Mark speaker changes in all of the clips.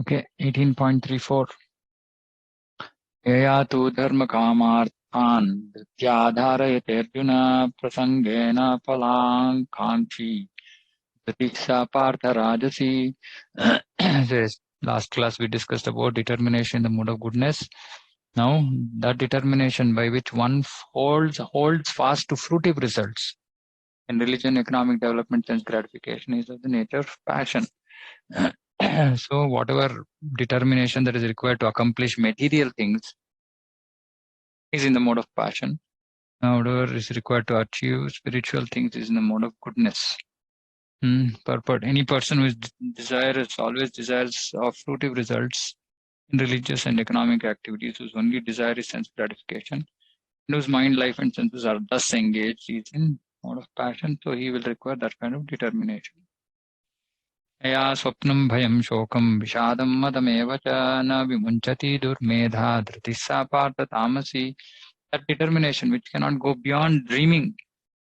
Speaker 1: Okay, 18.34. Yaya tu dharma kamarthan dhyaadharayate arjuna prasangena palang kankshi pratiksha partha rajasi. Says, last class we discussed about determination in the mode of goodness. Now, that determination by which one holds fast to fruitive results in religion, economic development, sense gratification is of the nature of passion. So, whatever determination that is required to accomplish material things is in the mode of passion. Whatever is required to achieve spiritual things is in the mode of goodness. Purport. Any person who is always desires of fruitive results in religious and economic activities, whose only desire is sense gratification, and whose mind, life, and senses are thus engaged, he is in mode of passion, so he will require that kind of determination. Aya swapnam bhayam shokam vishadam madameva cha na vimunchati durmedha dhritissa partha tamasi. That determination which cannot go beyond dreaming,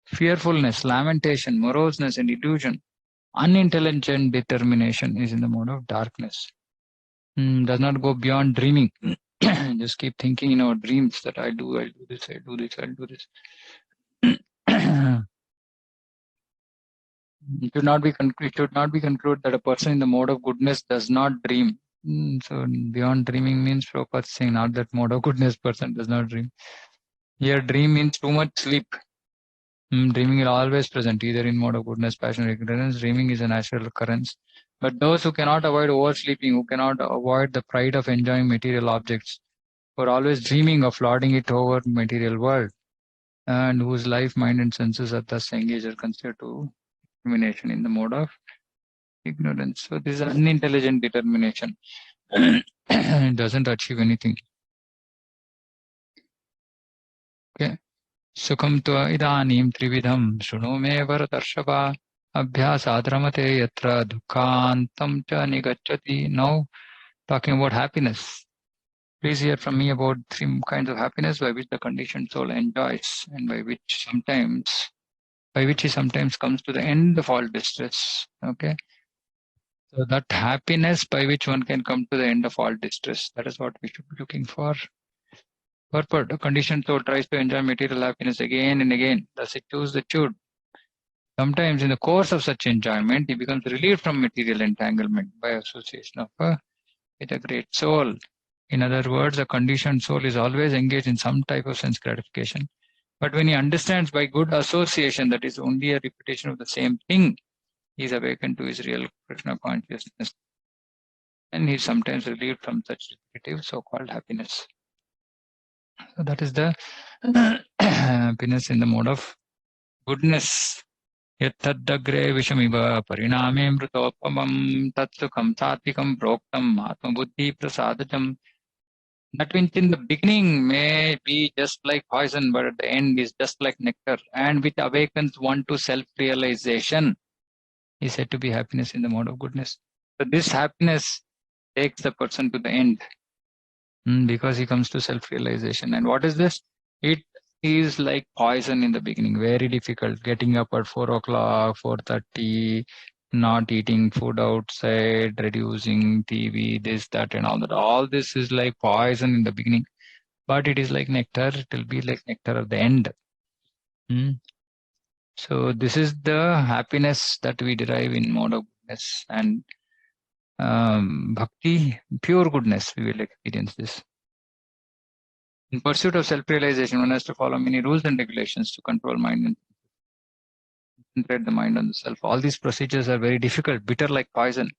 Speaker 1: fearfulness, lamentation, moroseness, and illusion. Unintelligent determination is in the mode of darkness. Does not go beyond dreaming. Just keep thinking in our dreams that I'll do this, I'll do this, I'll do this. It should not be concluded that a person in the mode of goodness does not dream. So beyond dreaming means Prabhupada saying not that mode of goodness person does not dream. Here dream means too much sleep. Dreaming is always present, either in mode of goodness, passion, or ignorance. Dreaming is a natural occurrence. But those who cannot avoid oversleeping, who cannot avoid the pride of enjoying material objects, who are always dreaming of lording it over material world, and whose life, mind, and senses are thus engaged, are considered to determination in the mode of ignorance. So this is unintelligent determination. It doesn't achieve anything. Okay. Sukham tva idanim trividham shruno me varatarshava abhyasadramate yatra dukhantam cha nigacchati. Now talking about happiness. Please hear from me about three kinds of happiness by which the conditioned soul enjoys and by which he sometimes comes to the end of all distress. Okay. So that happiness by which one can come to the end of all distress, that is what we should be looking for. Purport, a conditioned soul tries to enjoy material happiness again and again. Thus it chews the chewed. Sometimes in the course of such enjoyment, he becomes relieved from material entanglement by association with a great soul. In other words, a conditioned soul is always engaged in some type of sense gratification. But when he understands by good association that is only a repetition of the same thing, he is awakened to his real Krishna consciousness. And he is sometimes relieved from such repetitive so-called happiness. So that is the happiness in the mode of goodness. Yattadagre vishamiva pariname mrutopamam tatsukam satvikam proktam atma buddhi prasadajam. That which in the beginning may be just like poison, but at the end is just like nectar, and which awakens one to self-realization, is said to be happiness in the mode of goodness. So this happiness takes the person to the end, because he comes to self-realization. And what is this? It is like poison in the beginning, very difficult, getting up at 4 o'clock, 4:30, not eating food outside, reducing TV, this, that, and all that. All this is like poison in the beginning, but it is like nectar. It will be like nectar at the end. So this is the happiness that we derive in mode of goodness, and bhakti, pure goodness, we will experience this. In pursuit of self-realization, one has to follow many rules and regulations to control mind and concentrate the mind on the self. All these procedures are very difficult, bitter like poison.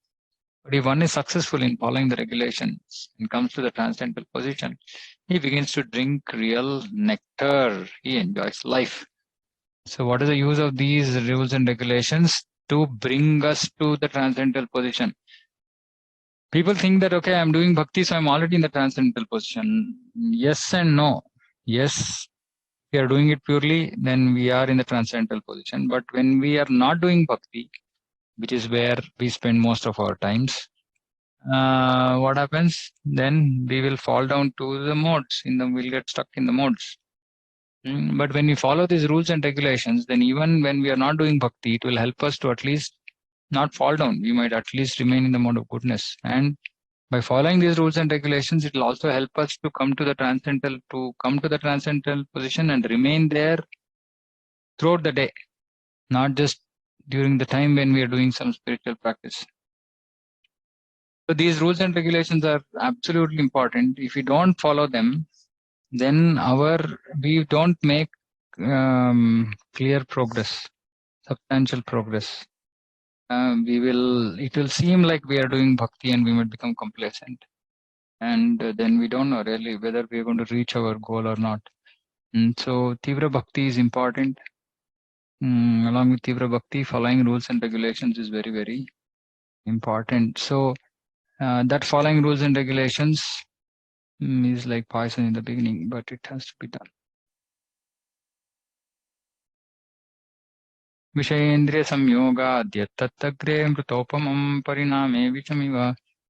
Speaker 1: But if one is successful in following the regulations and comes to the transcendental position, he begins to drink real nectar. He enjoys life. So what is the use of these rules and regulations? To bring us to the transcendental position. People think that, okay, I'm doing bhakti, so I'm already in the transcendental position. Yes and no. Yes, we are doing it purely, then we are in the transcendental position. But when we are not doing bhakti, which is where we spend most of our times, what happens? Then we will fall down to the modes, we'll get stuck in the modes. But when we follow these rules and regulations, then even when we are not doing bhakti, it will help us to at least not fall down. We might at least remain in the mode of goodness. And By following these rules and regulations, it will also help us to come to the transcendental position and remain there throughout the day, not just during the time when we are doing some spiritual practice. So these rules and regulations are absolutely important. If we don't follow them, then we don't make clear progress, substantial progress. It will seem like we are doing bhakti and we might become complacent. And then we don't know really whether we are going to reach our goal or not. And so Tivra Bhakti is important. Along with Tivra Bhakti, following rules and regulations is very, very important. So that following rules and regulations is like poison in the beginning, but it has to be done. विषयेन्द्रिय संयोगाद्यत्तग्रे मृतोपमं परिणामे विचमिव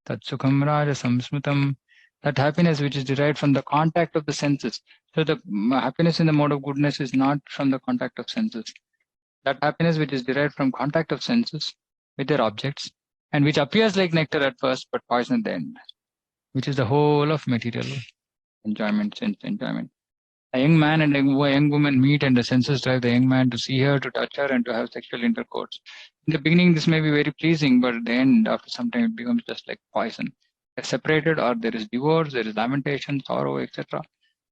Speaker 1: तत्सुखं राजसंस्मृतम्. That happiness which is derived from the contact of the senses. So the happiness in the mode of goodness is not from the contact of senses. That happiness which is derived from contact of senses with their objects, and which appears like nectar at first but poison at the end, which is the whole of material enjoyment, sense enjoyment. A young man and a young woman meet, and the senses drive the young man to see her, to touch her, and to have sexual intercourse. In the beginning, this may be very pleasing, but at the end, after some time, it becomes just like poison. They're separated, or there is divorce, there is lamentation, sorrow, etc.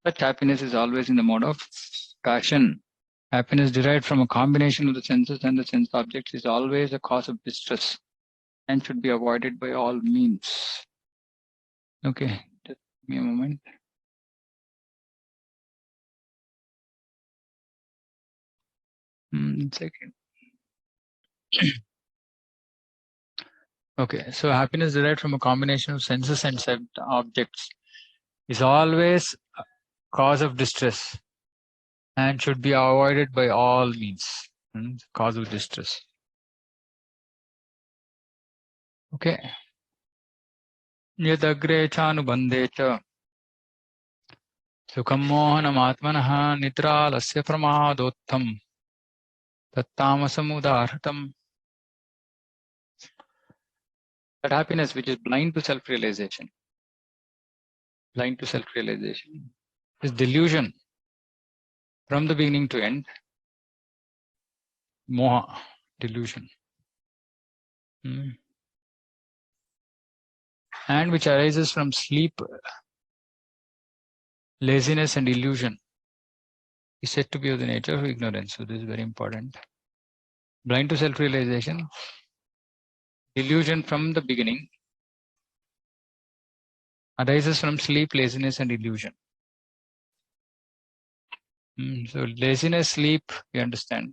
Speaker 1: Such happiness is always in the mode of passion. Happiness derived from a combination of the senses and the sense objects is always a cause of distress and should be avoided by all means. Okay, just give me a moment. Second. Okay, so happiness derived from a combination of senses and set objects is always a cause of distress and should be avoided by all means. Cause of distress. Okay. Yadagre chanubandhe cha sukham mohanam nidralasya pramadottham tattamasam udarhatam. That happiness which is blind to self-realization, is delusion from the beginning to end. Moha, delusion. And which arises from sleep, laziness, and illusion, is said to be of the nature of ignorance. So this is very important. Blind to self-realization, delusion from the beginning, arises from sleep, laziness, and illusion. So laziness, sleep, we understand.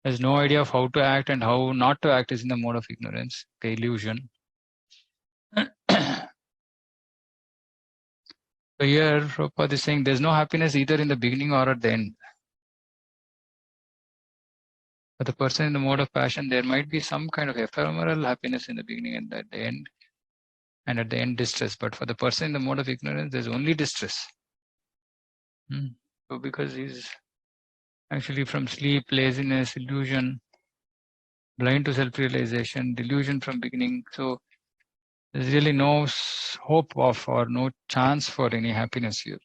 Speaker 1: There's no idea of how to act and how not to act is in the mode of ignorance, the illusion. So here, Prabhupada is saying there's no happiness either in the beginning or at the end. For the person in the mode of passion, there might be some kind of ephemeral happiness in the beginning and at the end, and at the end distress. But for the person in the mode of ignorance, there's only distress. So because he's actually from sleep, laziness, illusion, blind to self-realization, delusion from beginning. So there's really no hope of or no chance for any happiness here.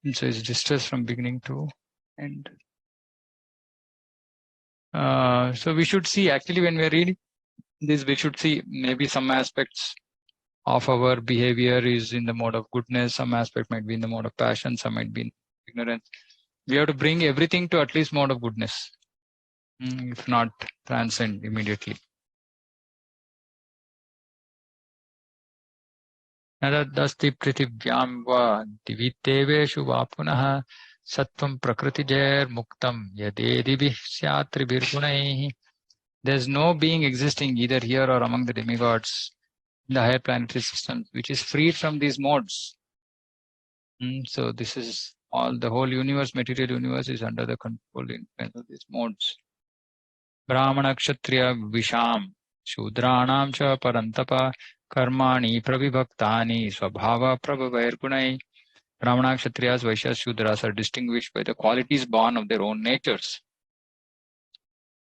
Speaker 1: And so it's distress from beginning to end. So we should see, actually, when we're reading this, we should see maybe some aspects of our behavior is in the mode of goodness, some aspect might be in the mode of passion, some might be in ignorance. We have to bring everything to at least mode of goodness, if not transcend immediately. Nadadasti prithivyam va diviteveshu va punaha sattvam prakritijair muktam yadedibih syatribhir gunaihi. There's no being existing either here or among the demigods in the higher planetary systems which is freed from these modes. So this is all, the whole universe, material universe, is under the control influence of these modes. Brahmana kshatriya visham shudranam cha parantapa karmani prabhibhaktani swabhava prabhavair gunai. Brahmana, Kshatriyas, Vaishyas, Shudras are distinguished by the qualities born of their own natures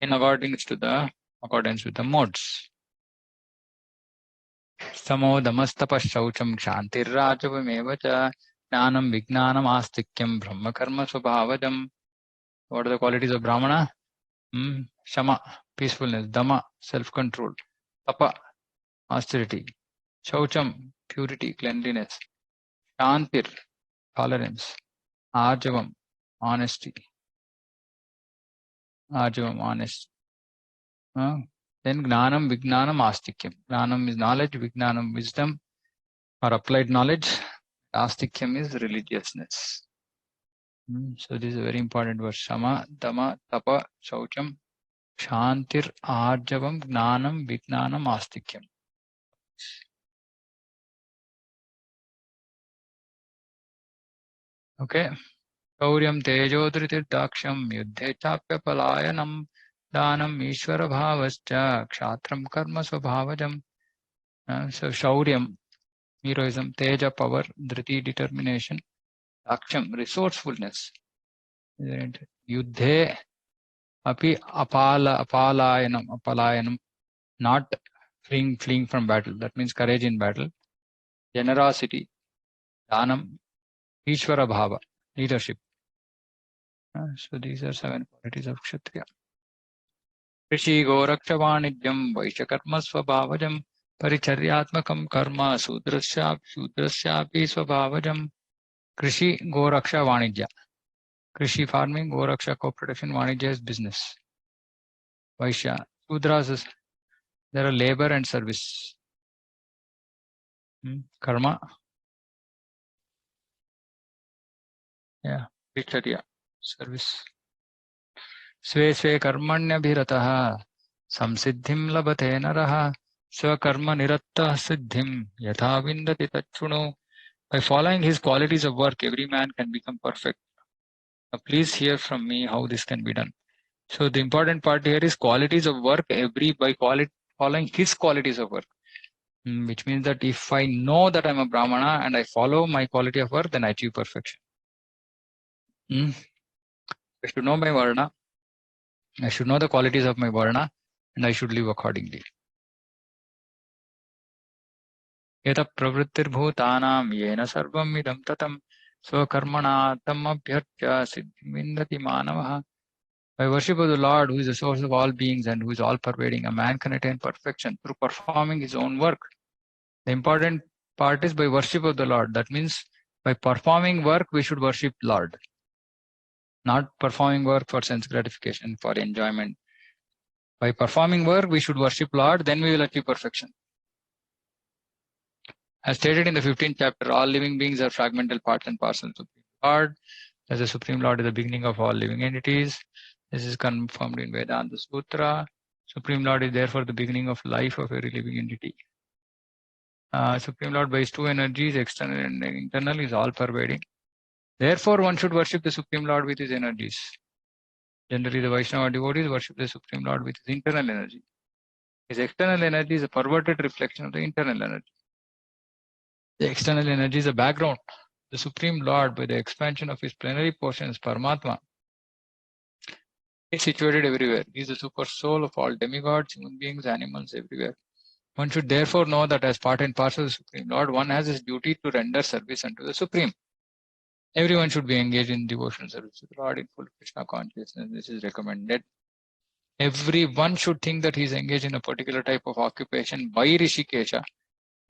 Speaker 1: in accordance with the modes. Samo damastapa shaucham kshantirrajavameva cha jnanam vijnanam astikyam brahma karma swabhavajam. What are the qualities of Brahmana? Shama, peacefulness. Dama, self-control. Tapa, austerity. Shaucham, purity, cleanliness. Shantir, tolerance. Arjavam, honesty. Arjavam, honest. Then Gnanam, Vijnanam, Astikyam. Gnanam is knowledge, Vijnanam, wisdom or applied knowledge. Astikyam is religiousness. So this is a very important word. Shama, Dama, Tapa, Shaucham, Shantir, Arjavam, Gnanam, Vijnanam, Astikyam. Okay. Kauryam Tejo Dhritirdakshyam Yuddhe Chapya Palayanam Danam Ishvara Bhavascha Kshatram Karma Swabhavajam. So Shauryam, heroism, Teja, power, Dhriti, determination, Daksham, resourcefulness. Yuddhe api apalayanam, not fleeing from battle. That means courage in battle. Generosity, Dhanam, Ishvara Bhava, leadership. So these are 7 qualities of Kshatriya. Rishi Goraksha Vanidyam Vaishakarma Swabhavajam Paricharyatmakam Karma Sudrasyapi Swabhavajam. Krishi Goraksha Vanidya. Krishi farming, Goraksha co-production, Vanidya is business. Vaishya. Sudras is there are labor and service. Karma. Yeah. Victoria. Service. Sve sve karmanya bhirataha samsiddhim labate naraha swakarma niratta siddhim yatha vindati tachunu. By following his qualities of work, every man can become perfect. Now please hear from me how this can be done. So the important part here is qualities of work following his qualities of work. Which means that if I know that I'm a Brahmana and I follow my quality of work, then I achieve perfection. I should know my Varna. I should know the qualities of my Varna and I should live accordingly. Yata pravrittir bhutanam yena sarvam idam tatam swakarmana tam abhyartya siddhimindati manavaha. By worship of the Lord, who is the source of all beings and who is all pervading, a man can attain perfection through performing his own work. The important part is by worship of the Lord. That means by performing work, we should worship Lord. Not performing work for sense gratification, for enjoyment. By performing work, we should worship Lord, then we will achieve perfection. As stated in the 15th chapter, all living beings are fragmental parts and parcels of the Supreme Lord. As the Supreme Lord is the beginning of all living entities. This is confirmed in Vedanta Sutra. Supreme Lord is therefore the beginning of life of every living entity. Supreme Lord by his 2 energies, external and internal, is all pervading. Therefore, one should worship the Supreme Lord with his energies. Generally, the Vaishnava devotees worship the Supreme Lord with his internal energy. His external energy is a perverted reflection of the internal energy. The external energy is a background. The Supreme Lord, by the expansion of his plenary portions, Paramatma, is situated everywhere. He is the super soul of all demigods, human beings, animals, everywhere. One should therefore know that as part and parcel of the Supreme Lord, one has his duty to render service unto the Supreme. Everyone should be engaged in devotional service to the Lord in full Krishna consciousness. This is recommended. Everyone should think that he is engaged in a particular type of occupation by Rishikesha,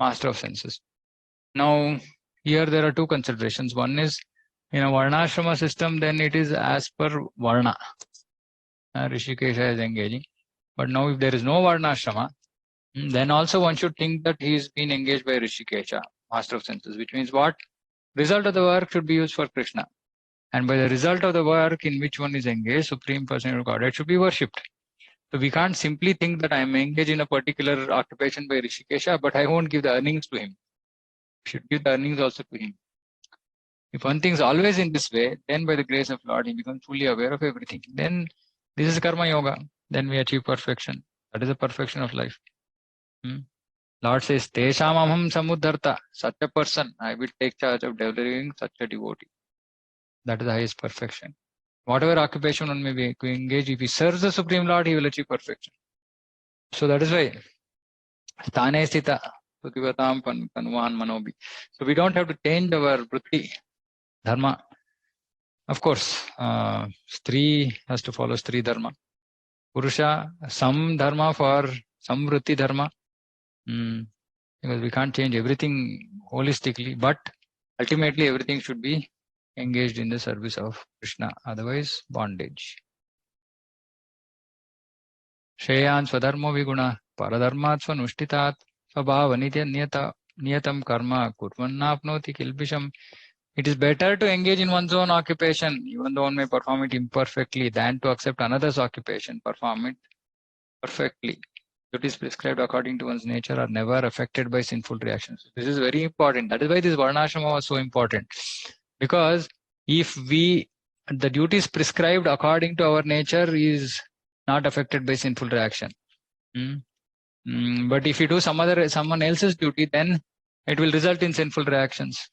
Speaker 1: master of senses. Now, here there are 2 considerations. One is in a Varnashrama system, then it is as per Varna. Rishikesha is engaging. But now if there is no Varnashrama, then also one should think that he is being engaged by Rishikesha, master of senses, which means what? Result of the work should be used for Krishna. And by the result of the work in which one is engaged, Supreme Personality of Godhead should be worshipped. So we can't simply think that I am engaged in a particular occupation by Rishikesha, but I won't give the earnings to him. We should give the earnings also to him. If one thinks always in this way, then by the grace of Lord, he becomes fully aware of everything. Then this is Karma Yoga. Then we achieve perfection. That is the perfection of life. Lord says, Tesham aham samudharta. Such a person, I will take charge of delivering such a devotee. That is the highest perfection. Whatever occupation one may be engaged, if he serves the Supreme Lord, he will achieve perfection. So that is why Sthane Sthita Prativatam Panuvan Manobi. So we don't have to change our Vritti Dharma. Of course, Stri has to follow Stri Dharma. Purusha, some Dharma for some Vritti Dharma. Because we can't change everything holistically, but ultimately everything should be engaged in the service of Krishna, otherwise bondage. Shreyan Swadharmo Viguna Paradharmat Swanushtitat Svabhava Niyatam Karma Kurvannapnoti Kilbisham. It is better to engage in one's own occupation, even though one may perform it imperfectly, than to accept another's occupation, perform it perfectly. Duties prescribed according to one's nature are never affected by sinful reactions. This is very important. That is why this Varnashrama was so important. Because if the duties prescribed according to our nature is not affected by sinful reaction. But if you do someone else's duty, then it will result in sinful reactions.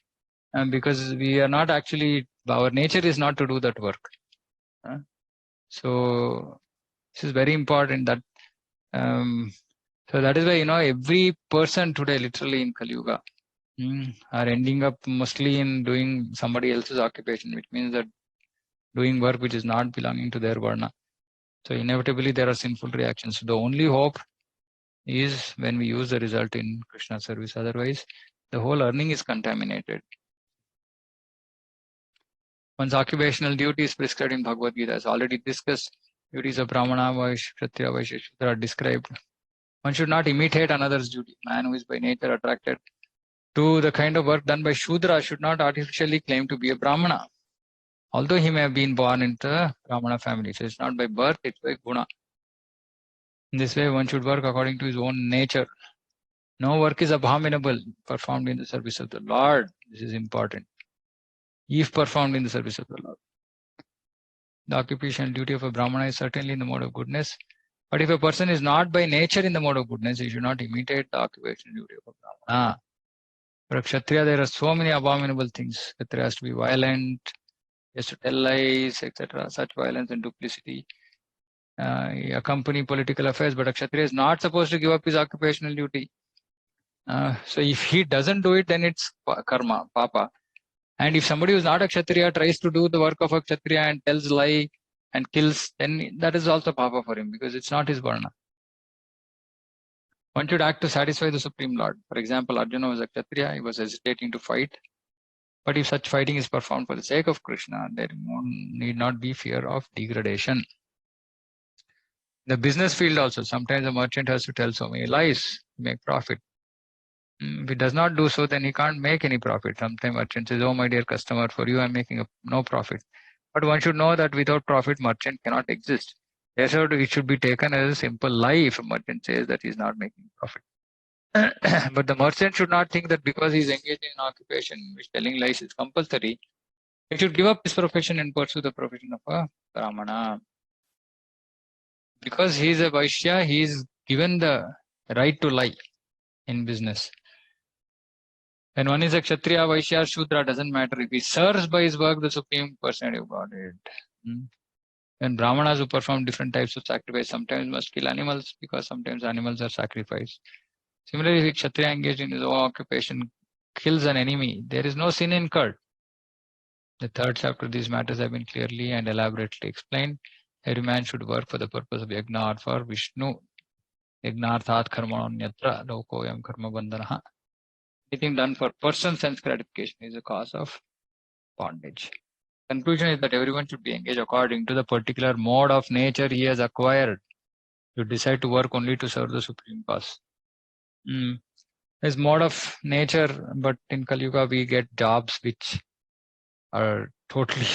Speaker 1: Because we are not actually, our nature is not to do that work. So this is very important that so that is why, every person today, literally in Kali Yuga, are ending up mostly in doing somebody else's occupation, which means that doing work which is not belonging to their Varna. So inevitably there are sinful reactions. So the only hope is when we use the result in Krishna service. Otherwise, the whole earning is contaminated. One's occupational duty is prescribed in Bhagavad Gita. As already discussed, duties of Brahmana, Vaishya, Kshatriya, Vaishya, Shudra are described. One should not imitate another's duty. Man who is by nature attracted to the kind of work done by Shudra should not artificially claim to be a Brahmana, although he may have been born into a Brahmana family. So it's not by birth, it's by guna. In this way, one should work according to his own nature. No work is abominable performed in the service of the Lord. This is important. If performed in the service of the Lord. The occupational duty of a Brahmana is certainly in the mode of goodness. But if a person is not by nature in the mode of goodness, he should not imitate the occupational duty of a Brahmana. For a Kshatriya, there are so many abominable things. Kshatriya has to be violent, he has to tell lies, etc. Such violence and duplicity accompany political affairs, but a Kshatriya is not supposed to give up his occupational duty. So if he doesn't do it, then it's karma, papa. And if somebody who's not a Kshatriya tries to do the work of a Kshatriya and tells lie and kills, then that is also papa for him, because it's not his varna. One should act to satisfy the Supreme Lord. For example, Arjuna was a Kshatriya, he was hesitating to fight. But if such fighting is performed for the sake of Krishna, there need not be fear of degradation. The business field also, sometimes a merchant has to tell so many lies to make profit. If he does not do so, then he can't make any profit. Sometimes merchant says, oh my dear customer, for you I'm making no profit. But one should know that without profit, merchant cannot exist. Therefore, it should be taken as a simple lie if a merchant says that he is not making profit. But the merchant should not think that because he is engaged in an occupation which telling lies is compulsory, he should give up his profession and pursue the profession of a Brahmana. Because he is a Vaishya, he is given the right to lie in business. When one is a Kshatriya, Vaishya, Shudra, doesn't matter. If he serves by his work the Supreme Personality of Godhead. When Brahmanas who perform different types of sacrifice sometimes must kill animals because sometimes animals are sacrificed. Similarly, if Kshatriya engaged in his own occupation kills an enemy, there is no sin incurred. The third chapter of these matters have been clearly and elaborately explained. Every man should work for the purpose of yajna or for Vishnu. Yajnarthat karmanonyatra lokoyam karma bandhanaha. Anything done for personal sense gratification is a cause of bondage. Conclusion is that everyone should be engaged according to the particular mode of nature he has acquired. You decide to work only to serve the supreme cause. There's mode of nature, but in Kali Yuga we get jobs which are totally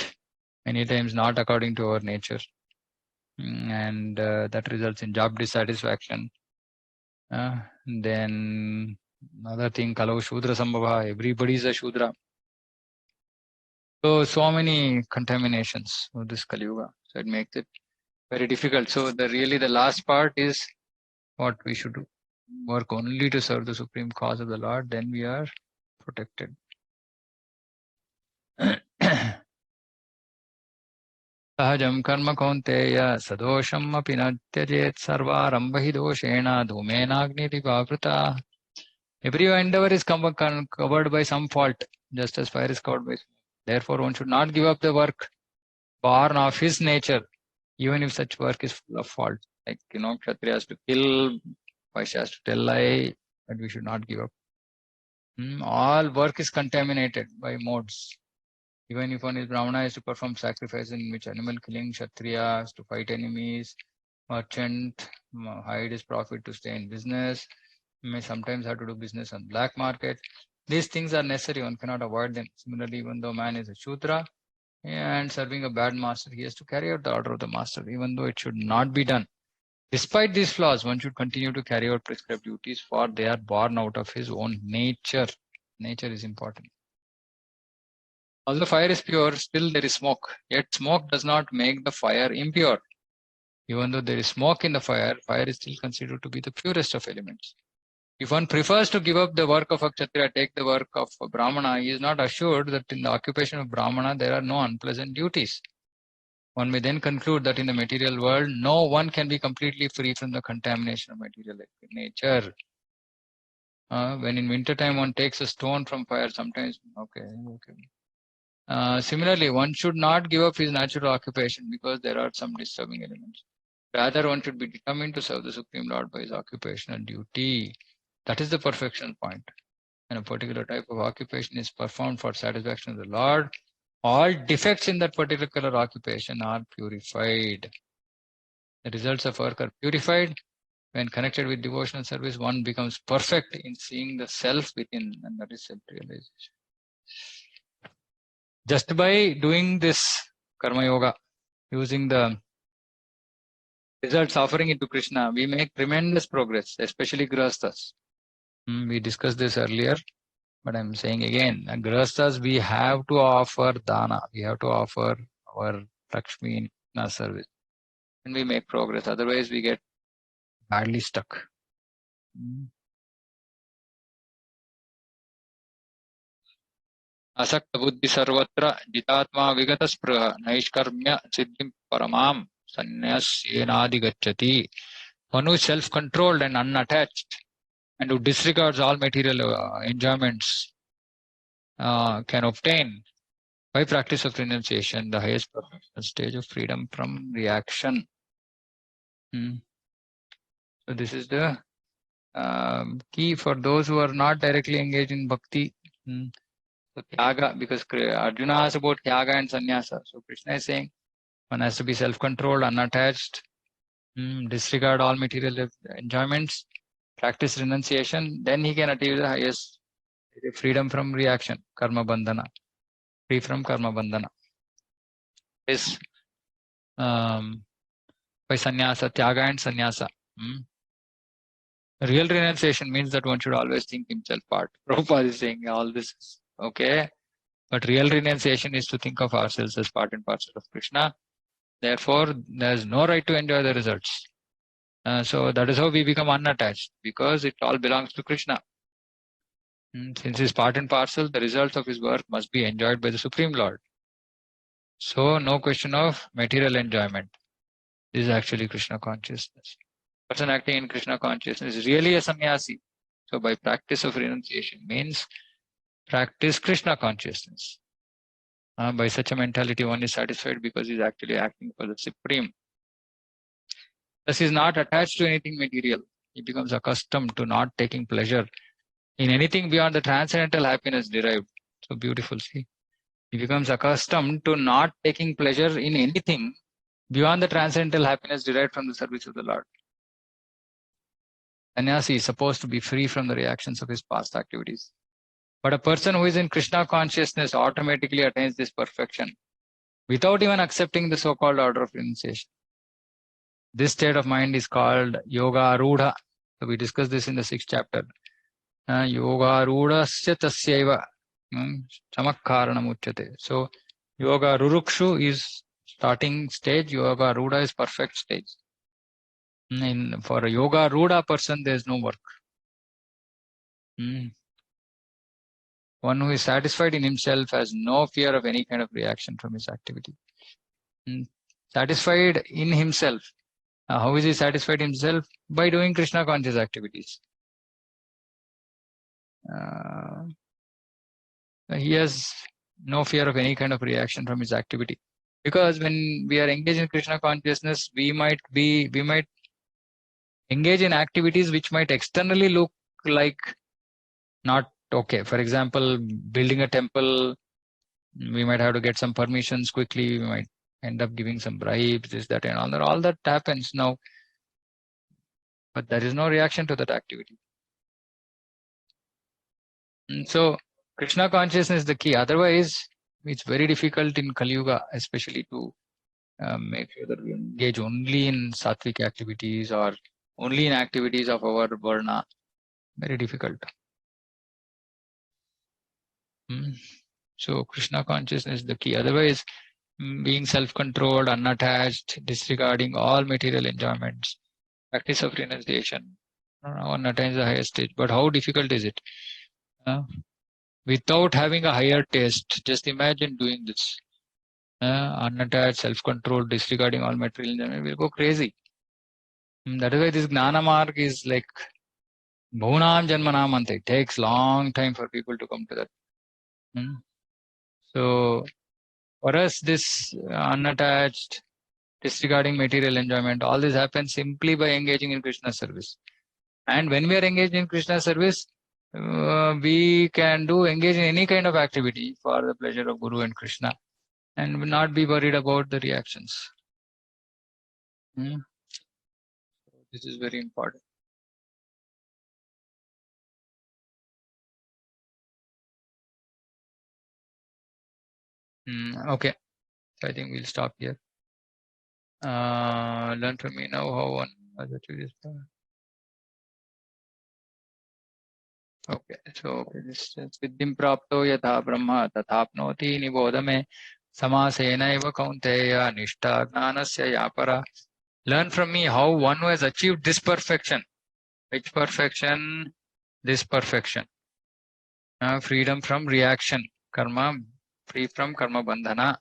Speaker 1: many times not according to our nature. And that results in job dissatisfaction. Then another thing, Kalau Shudra Sambhava, everybody is a Shudra. So many contaminations of this Kali Yuga. So it makes it very difficult. So the last part is what we should do. Work only to serve the supreme cause of the Lord, then we are protected. Sahajam karma kaunteya sadosham api na tyajet sarvarambha hi doshena dhumena agni divavrita. Every endeavor is covered by some fault, just as fire is covered by smoke. Therefore, one should not give up the work born of his nature, even if such work is full of fault. Like, Kshatriya has to kill, Vaishya has to tell lie, but we should not give up. All work is contaminated by modes. Even if one is Brahmana, is to perform sacrifice in which animal killing, Kshatriya has to fight enemies, merchant hide his profit to stay in business, may sometimes have to do business on black market. These things are necessary, one cannot avoid them. Similarly, even though man is a Shudra and serving a bad master, he has to carry out the order of the master, even though it should not be done. Despite these flaws, one should continue to carry out prescribed duties, for they are born out of his own nature. Nature is important. Although fire is pure, still there is smoke. Yet smoke does not make the fire impure. Even though there is smoke in the fire, fire is still considered to be the purest of elements. If one prefers to give up the work of a Kshatriya, take the work of a Brahmana, he is not assured that in the occupation of Brahmana there are no unpleasant duties. One may then conclude that in the material world, no one can be completely free from the contamination of material nature. When in winter time one takes a stone from fire, sometimes, okay. Similarly, one should not give up his natural occupation because there are some disturbing elements. Rather, one should be determined to serve the Supreme Lord by his occupational duty. That is the perfection point. When a particular type of occupation is performed for satisfaction of the Lord, all defects in that particular occupation are purified. The results of work are purified. When connected with devotional service, one becomes perfect in seeing the self within, and that is self-realization. Just by doing this karma yoga, using the results, offering it to Krishna, we make tremendous progress, especially grahasthas. We discussed this earlier, but I'm saying again, grahasthas, we have to offer dana, we have to offer our Lakshmi in Krishna service, and we make progress. Otherwise, we get badly stuck. Asakta buddhi sarvatra jitatma vigata spruha naishkarmya siddhim paramam sannyasenadi gacchati. One who is self-controlled and unattached and who disregards all material enjoyments can obtain, by practice of renunciation, the highest perfectional stage of freedom from reaction. So this is the key for those who are not directly engaged in bhakti. So tyaga, because Arjuna asked about tyaga and sannyasa. So Krishna is saying one has to be self-controlled, unattached, disregard all material enjoyments, practice renunciation, then he can achieve the highest freedom from reaction, karma bandhana, free from karma bandhana. Is by sannyasa, tyaga and sannyasa. Real renunciation means that one should always think himself part. Prabhupada is saying all this is okay, but real renunciation is to think of ourselves as part and parcel of Krishna. Therefore, there is no right to enjoy the results. So that is how we become unattached, because it all belongs to Krishna. Since he's part and parcel, the results of his work must be enjoyed by the Supreme Lord. So no question of material enjoyment. This is actually Krishna consciousness. Person acting in Krishna consciousness is really a sannyasi. So by practice of renunciation means practice Krishna consciousness. By such a mentality, one is satisfied because he is actually acting for the Supreme. Thus, he is not attached to anything material. He becomes accustomed to not taking pleasure in anything beyond the transcendental happiness derived. So beautiful, see. He becomes accustomed to not taking pleasure in anything beyond the transcendental happiness derived from the service of the Lord. Sannyasi is supposed to be free from the reactions of his past activities. But a person who is in Krishna consciousness automatically attains this perfection without even accepting the so-called order of renunciation. This state of mind is called yoga arudha. So we discussed this in the 6th chapter. Yoga arudasya tasyaiva chamakkaranam uchyate. So yoga rurukshu is starting stage, yoga arudha is perfect stage. For a yoga arudha person, there is no work. One who is satisfied in himself has no fear of any kind of reaction from his activity. Satisfied in himself. How is he satisfied himself? By doing Krishna conscious activities. he has no fear of any kind of reaction from his activity. Because when we are engaged in Krishna consciousness, we might engage in activities which might externally look like not okay. For example, building a temple, we might have to get some permissions quickly. We might end up giving some bribes, this, that, and all that. All that happens now, but there is no reaction to that activity. So Krishna consciousness is the key. Otherwise, it's very difficult in Kali Yuga, especially to make sure that we engage only in sattvic activities or only in activities of our varna. Very difficult. So Krishna consciousness is the key. Otherwise, being self-controlled, unattached, disregarding all material enjoyments, practice of renunciation, one attains the highest stage. But how difficult is it? Without having a higher taste, just imagine doing this. Unattached, self-controlled, disregarding all material enjoyment, will go crazy. That is why this Gnana Marg is like Bhunam Janmanam Ante. It takes long time for people to come to that. So for us, this unattached, disregarding material enjoyment, all this happens simply by engaging in Krishna service. And when we are engaged in Krishna service, we can engage in any kind of activity for the pleasure of Guru and Krishna and not be worried about the reactions. This is very important. Okay, so I think we'll stop here. Learn from me now how one achieve this. Okay, so this siddhim prapto yatha brahma tathapnoti nibodhame samasena eva kaunteya nishta gnanasya yapara. Learn from me how one who has achieved this perfection. Which perfection? This perfection. Freedom from reaction, karma, free from karma bandhana.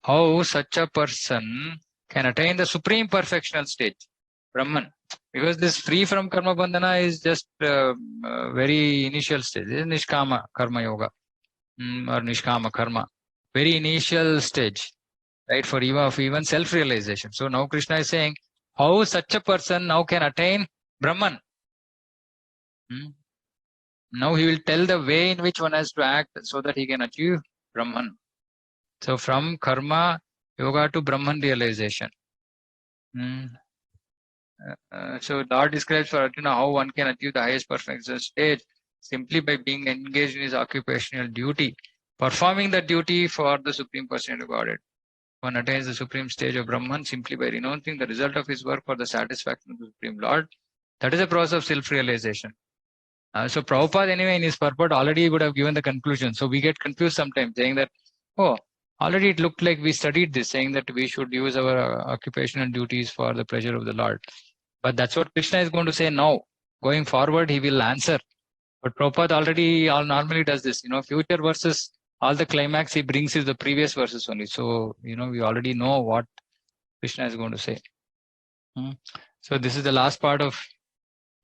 Speaker 1: How such a person can attain the supreme perfectional stage, Brahman. Because this free from karma bandhana is just very initial stage. This is nishkama karma yoga or nishkama karma. Very initial stage, right? For even self-realization. So now Krishna is saying, how such a person now can attain Brahman. Now he will tell the way in which one has to act so that he can achieve Brahman. So from karma yoga to Brahman realization. So Lord describes for Arjuna how one can achieve the highest perfection stage simply by being engaged in his occupational duty, performing the duty for the Supreme Personality of Godhead. One attains the supreme stage of Brahman simply by renouncing the result of his work for the satisfaction of the Supreme Lord. That is a process of self-realization. So Prabhupada anyway in his purport already would have given the conclusion. So we get confused sometimes saying that, oh, already it looked like we studied this, saying that we should use our occupational duties for the pleasure of the Lord. But that's what Krishna is going to say now. Going forward, he will answer. But Prabhupada already normally does this. Future verses, all the climax he brings is the previous verses only. So, we already know what Krishna is going to say. So this is the last part of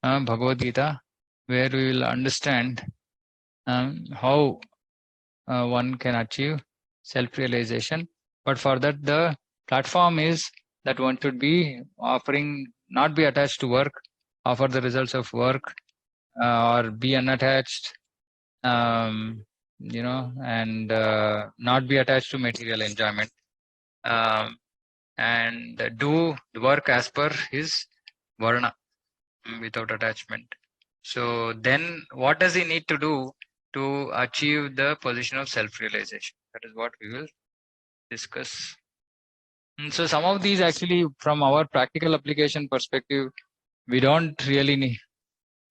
Speaker 1: Bhagavad Gita, where we will understand how one can achieve self-realization. But for that, the platform is that one should be not be attached to work, offer the results of work, or be unattached, and not be attached to material enjoyment, and do the work as per his varna without attachment. So then what does he need to do to achieve the position of self-realization? That is what we will discuss. So some of these actually from our practical application perspective, we don't really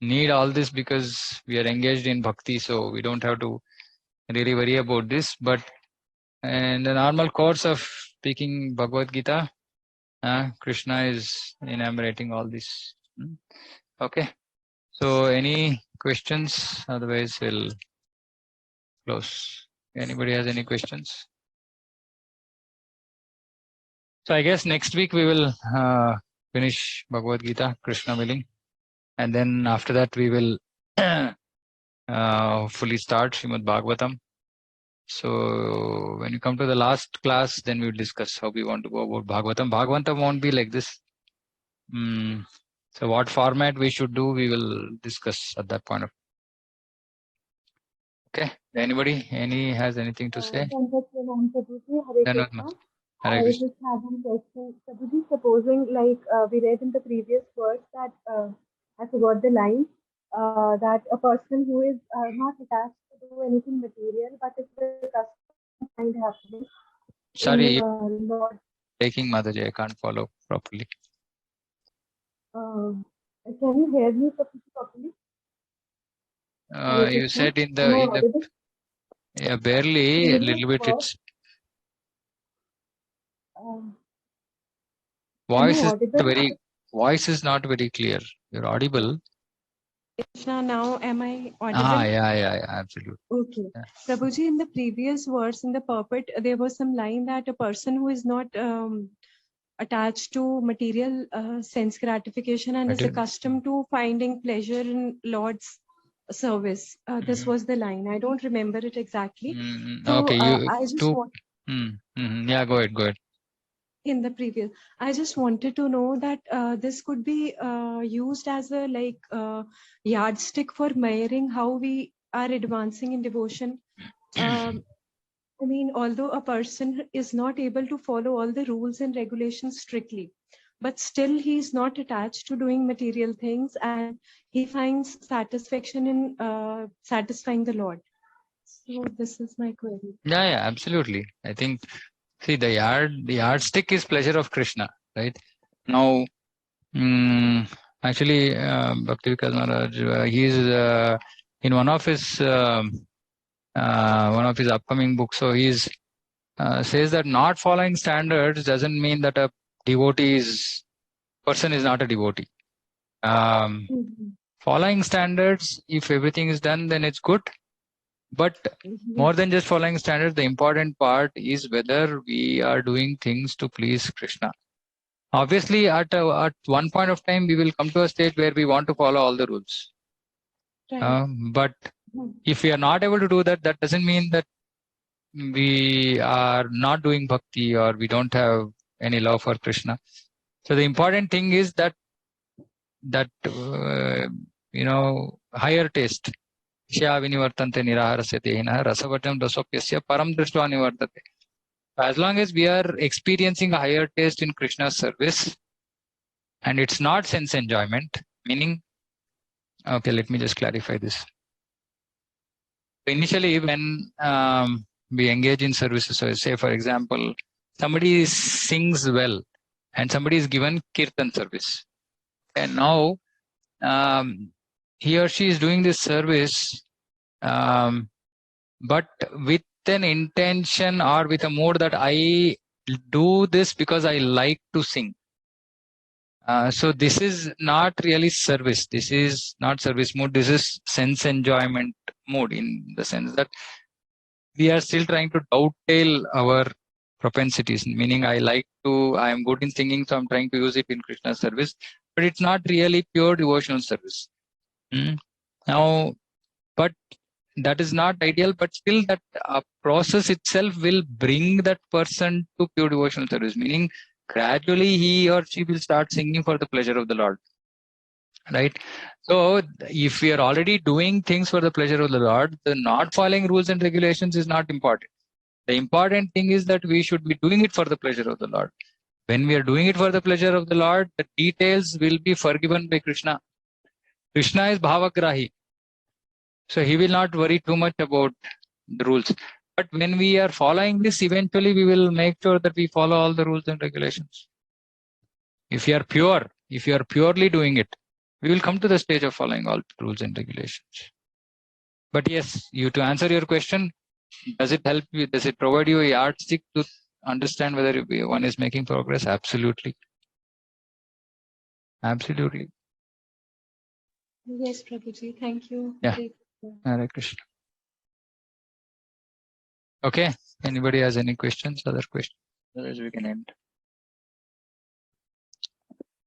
Speaker 1: need all this because we are engaged in bhakti, so we don't have to really worry about this. But in the normal course of speaking Bhagavad Gita, Krishna is enumerating all this. Okay. So any questions? Otherwise we'll close. Anybody has any questions? So I guess next week we will finish Bhagavad Gita, Krishna willing. And then after that we will hopefully start Srimad Bhagavatam. So when you come to the last class, then we'll discuss how we want to go about Bhagavatam. Bhagavatam won't be like this. So what format we should do, we will discuss at that point of. Okay. Anybody? Has anything to say?
Speaker 2: Hare
Speaker 1: Then
Speaker 2: Krishna.
Speaker 1: Hare
Speaker 2: I
Speaker 1: Krishna.
Speaker 2: just have one question. Prabhuji, supposing we read in the previous verse that I forgot the line that a person who is not attached to do anything material but is the customer to find happiness
Speaker 1: Sorry,
Speaker 2: in Lord.
Speaker 1: taking Mataji, I can't follow properly.
Speaker 2: Can you hear me properly? Hare
Speaker 1: You
Speaker 2: Krishna.
Speaker 1: said in
Speaker 2: Am I
Speaker 1: the
Speaker 2: audible?
Speaker 1: yeah, barely a little bit.
Speaker 2: Verse,
Speaker 1: It's
Speaker 2: am I
Speaker 1: voice is not
Speaker 2: audible?
Speaker 1: not very clear. You're audible.
Speaker 2: Krishna, now am I audible?
Speaker 1: Yeah, absolutely.
Speaker 2: Okay.
Speaker 1: Yeah.
Speaker 2: Prabhuji, in the previous verse, in the purport, there was some line that a person who is not attached to material sense gratification and is accustomed to finding pleasure in Lord's service. This was the line. I don't remember it exactly. So
Speaker 1: Okay,
Speaker 2: I just want
Speaker 1: yeah, go ahead.
Speaker 2: in the previous, I just wanted to know that this could be used as a yardstick for measuring how we are advancing in devotion. I mean, although a person is not able to follow all the rules and regulations strictly, but still he is not attached to doing material things and he finds satisfaction in satisfying the Lord. So this is my query.
Speaker 1: Yeah, absolutely. I think, see, the yardstick is pleasure of Krishna, right? Now, actually, Bhakti Vikas Maharaj, he's in one of his upcoming books. So he's says that not following standards doesn't mean that a person is not a devotee. Following standards, if everything is done, then it's good. But more than just following standards, the important part is whether we are doing things to please Krishna. Obviously, at one point of time, we will come to a stage where we want to follow all the rules.
Speaker 2: Right.
Speaker 1: But if we are not able to do that, that doesn't mean that we are not doing bhakti or we don't have any love for Krishna. So the important thing is that higher taste. Vinivartante niraharasya tehinah rasavatam rasopyasya param drishtva nivartate. As long as we are experiencing a higher taste in Krishna's service, and it's not sense enjoyment, meaning, okay, let me just clarify this. Initially, when we engage in services, so say, for example, somebody sings well and somebody is given kirtan service. And now he or she is doing this service, but with an intention or with a mood that I do this because I like to sing. So this is not really service. This is not service mood. This is sense enjoyment mood, in the sense that we are still trying to dovetail our propensities, meaning I am good in singing, so I'm trying to use it in Krishna's service, but it's not really pure devotional service. Now, but that is not ideal, but still that process itself will bring that person to pure devotional service, meaning gradually he or she will start singing for the pleasure of the Lord. Right? So if we are already doing things for the pleasure of the Lord, the not following rules and regulations is not important. The important thing is that we should be doing it for the pleasure of the Lord. When we are doing it for the pleasure of the Lord, the details will be forgiven by Krishna. Krishna is bhavagrahi. So he will not worry too much about the rules. But when we are following this, eventually we will make sure that we follow all the rules and regulations. If you are purely doing it, we will come to the stage of following all rules and regulations. But yes, to answer your question, does it help you? Does it provide you a yardstick to understand whether one is making progress? Absolutely. Absolutely.
Speaker 2: Yes, Prabhuji. Thank you.
Speaker 1: Yeah. Hare Krishna. Okay. Anybody has any questions? Other questions? Otherwise we can end.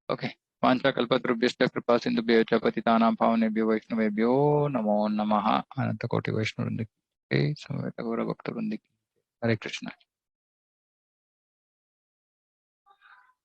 Speaker 1: Okay. वाञ्छाकल्पतरुभ्यश्च कृपा सिन्धुभ्यः च पतितानां पावनेभ्यो वैष्णवेभ्यो नमो नमः। अनंत कोटि वैष्णव वृंद की समवेत गौर भक्त वृंद की हरे कृष्ण।